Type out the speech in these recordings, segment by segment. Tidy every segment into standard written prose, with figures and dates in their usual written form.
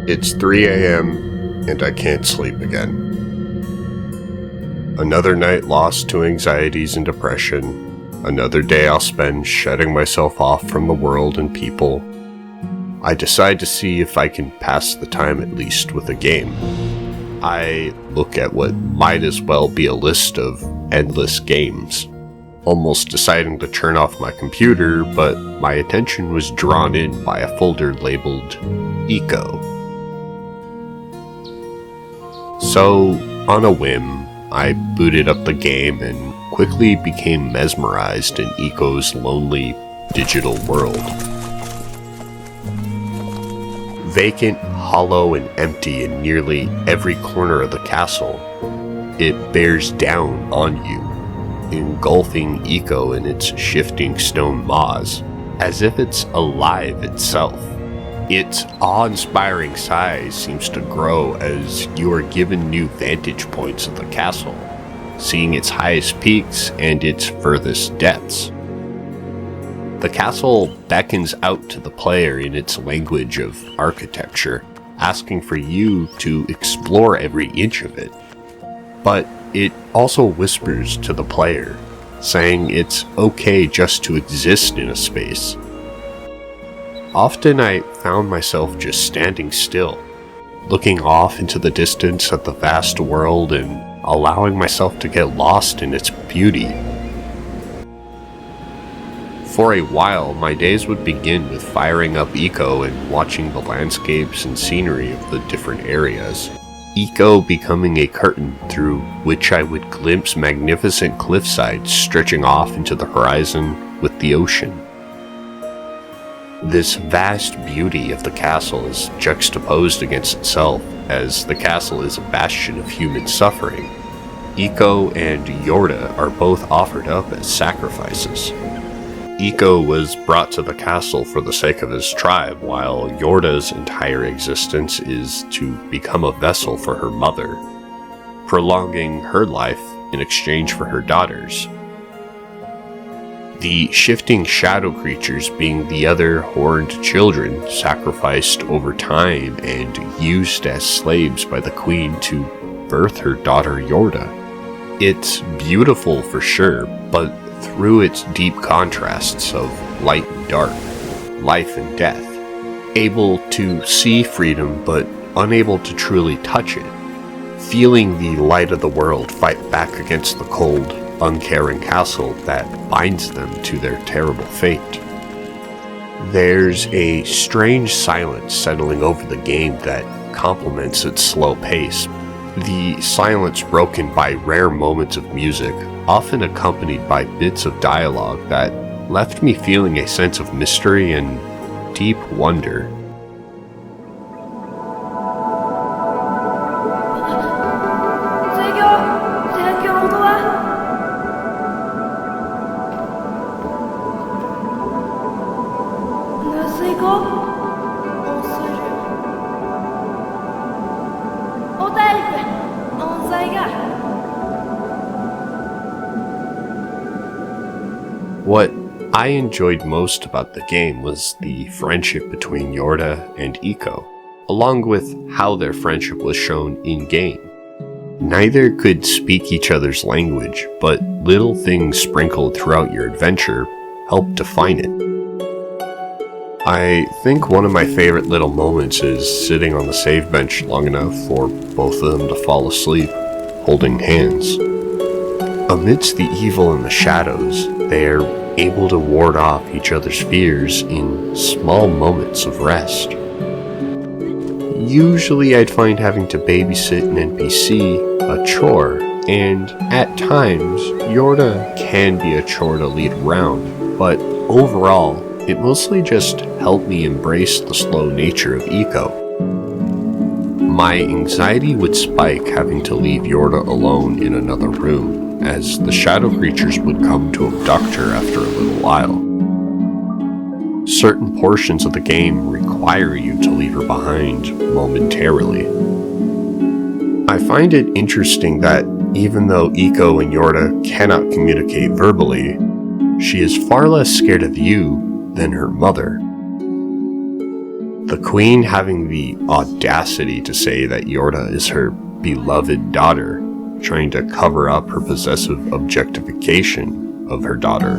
It's 3 a.m. and I can't sleep again. Another night lost to anxieties and depression. Another day I'll spend shutting myself off from the world and people. I decide to see if I can pass the time at least with a game. I look at what might as well be a list of endless games, almost deciding to turn off my computer, but my attention was drawn in by a folder labeled Eco. So, on a whim, I booted up the game and quickly became mesmerized in Eco's lonely digital world. Vacant, hollow, and empty in nearly every corner of the castle, it bears down on you, engulfing Eco in its shifting stone maws, as if it's alive itself. Its awe-inspiring size seems to grow as you are given new vantage points of the castle, seeing its highest peaks and its furthest depths. The castle beckons out to the player in its language of architecture, asking for you to explore every inch of it. But it also whispers to the player, saying it's okay just to exist in a space. Often I found myself just standing still, looking off into the distance at the vast world and allowing myself to get lost in its beauty. For a while, my days would begin with firing up Eco and watching the landscapes and scenery of the different areas. Eco becoming a curtain through which I would glimpse magnificent cliffsides stretching off into the horizon with the ocean. This vast beauty of the castle is juxtaposed against itself, as the castle is a bastion of human suffering. Eco and Yorda are both offered up as sacrifices. Eco was brought to the castle for the sake of his tribe, while Yorda's entire existence is to become a vessel for her mother, prolonging her life in exchange for her daughters. The shifting shadow creatures being the other horned children sacrificed over time and used as slaves by the queen to birth her daughter Yorda. It's beautiful for sure, but through its deep contrasts of light and dark, life and death, able to see freedom but unable to truly touch it, feeling the light of the world fight back against the cold, uncaring castle that binds them to their terrible fate. There's a strange silence settling over the game that complements its slow pace. The silence broken by rare moments of music, often accompanied by bits of dialogue that left me feeling a sense of mystery and deep wonder. What I enjoyed most about the game was the friendship between Yorda and Eco, along with how their friendship was shown in-game. Neither could speak each other's language, but little things sprinkled throughout your adventure helped define it. I think one of my favorite little moments is sitting on the save bench long enough for both of them to fall asleep, holding hands. Amidst the evil and the shadows, they are able to ward off each other's fears in small moments of rest. Usually I'd find having to babysit an NPC a chore, and at times Yorda can be a chore to lead around, but overall it mostly just helped me embrace the slow nature of Eco. My anxiety would spike having to leave Yorda alone in another room, as the shadow creatures would come to abduct her after a little while. Certain portions of the game require you to leave her behind momentarily. I find it interesting that even though Eco and Yorda cannot communicate verbally, she is far less scared of you than her mother. The queen having the audacity to say that Yorda is her beloved daughter, trying to cover up her possessive objectification of her daughter.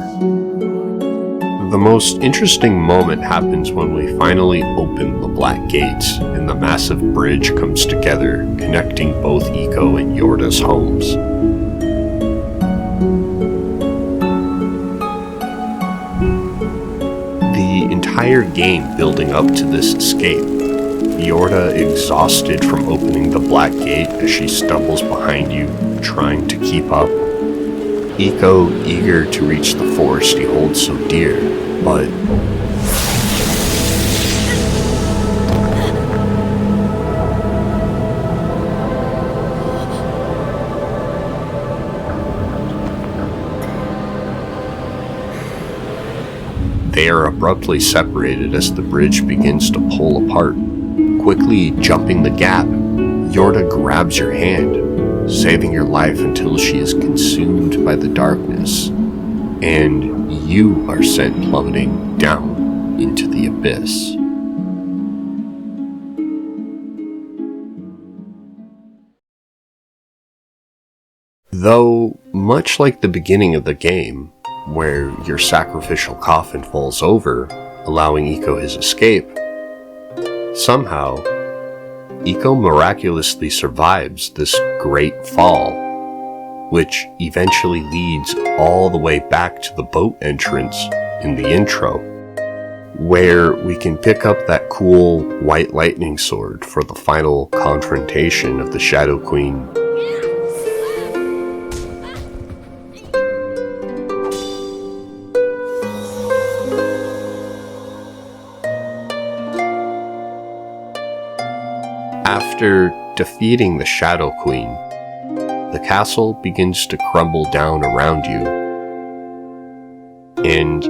The most interesting moment happens when we finally open the black gates and the massive bridge comes together, connecting both Iko and Yorda's homes. The entire game building up to this escape, Yorda exhausted from opening the black gate as she stumbles behind you, trying to keep up. Iko eager to reach the forest he holds so dear, but they are abruptly separated as the bridge begins to pull apart. Quickly jumping the gap, Yorda grabs your hand, saving your life until she is consumed by the darkness, and you are sent plummeting down into the abyss. Though, much like the beginning of the game, where your sacrificial coffin falls over, allowing Iko his escape, somehow, Iko miraculously survives this great fall, which eventually leads all the way back to the boat entrance in the intro, where we can pick up that cool white lightning sword for the final confrontation of the Shadow Queen. After defeating the Shadow Queen, the castle begins to crumble down around you, and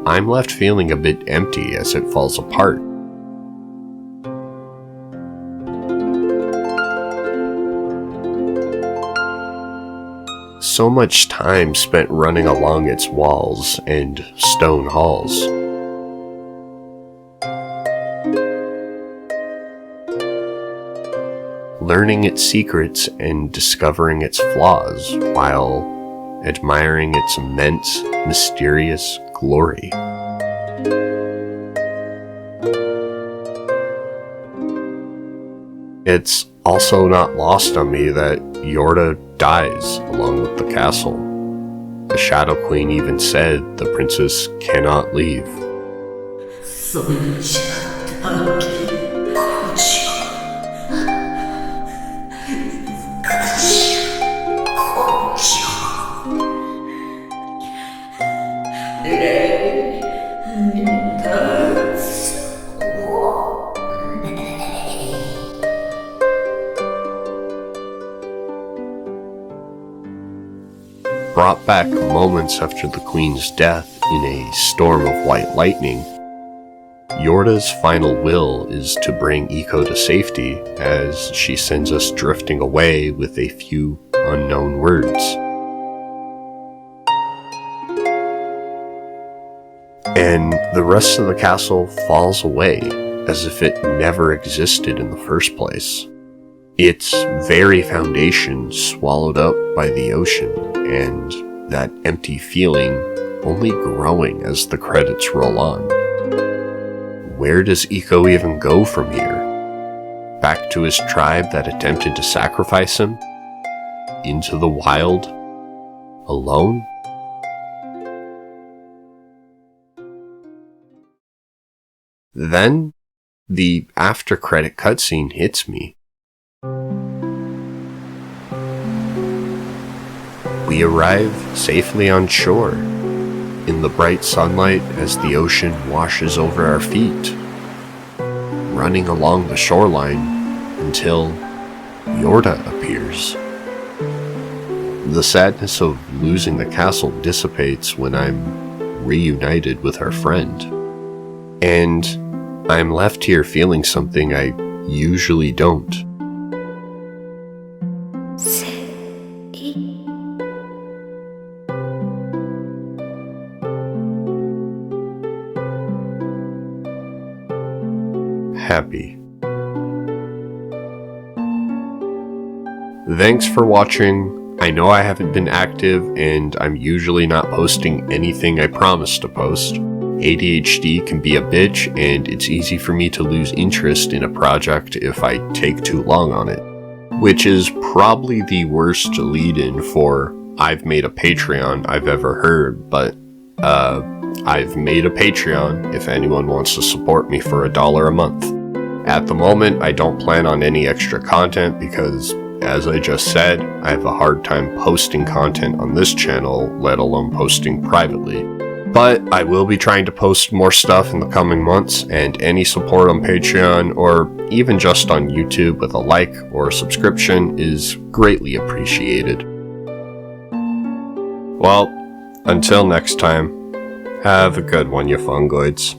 I'm left feeling a bit empty as it falls apart. So much time spent running along its walls and stone halls. Learning its secrets and discovering its flaws while admiring its immense, mysterious glory. It's also not lost on me that Yorda dies along with the castle. The Shadow Queen even said the princess cannot leave. Brought back moments after the queen's death in a storm of white lightning, Yorda's final will is to bring Iko to safety as she sends us drifting away with a few unknown words. And the rest of the castle falls away as if it never existed in the first place. Its very foundation swallowed up by the ocean, and that empty feeling only growing as the credits roll on. Where does Iko even go from here? Back to his tribe that attempted to sacrifice him? Into the wild? Alone? Then, the after-credit cutscene hits me. We arrive safely on shore, in the bright sunlight as the ocean washes over our feet, running along the shoreline until Yorda appears. The sadness of losing the castle dissipates when I'm reunited with our friend, and I'm left here feeling something I usually don't. happy. Thanks for watching. I know I haven't been active and I'm usually not posting anything I promised to post. ADHD can be a bitch and it's easy for me to lose interest in a project if I take too long on it. Which is probably the worst lead-in for I've made a Patreon I've ever heard, but I've made a Patreon if anyone wants to support me for $1 a month. At the moment, I don't plan on any extra content because, as I just said, I have a hard time posting content on this channel, let alone posting privately. But I will be trying to post more stuff in the coming months, and any support on Patreon or even just on YouTube with a like or a subscription is greatly appreciated. Well, until next time, have a good one, you fungoids.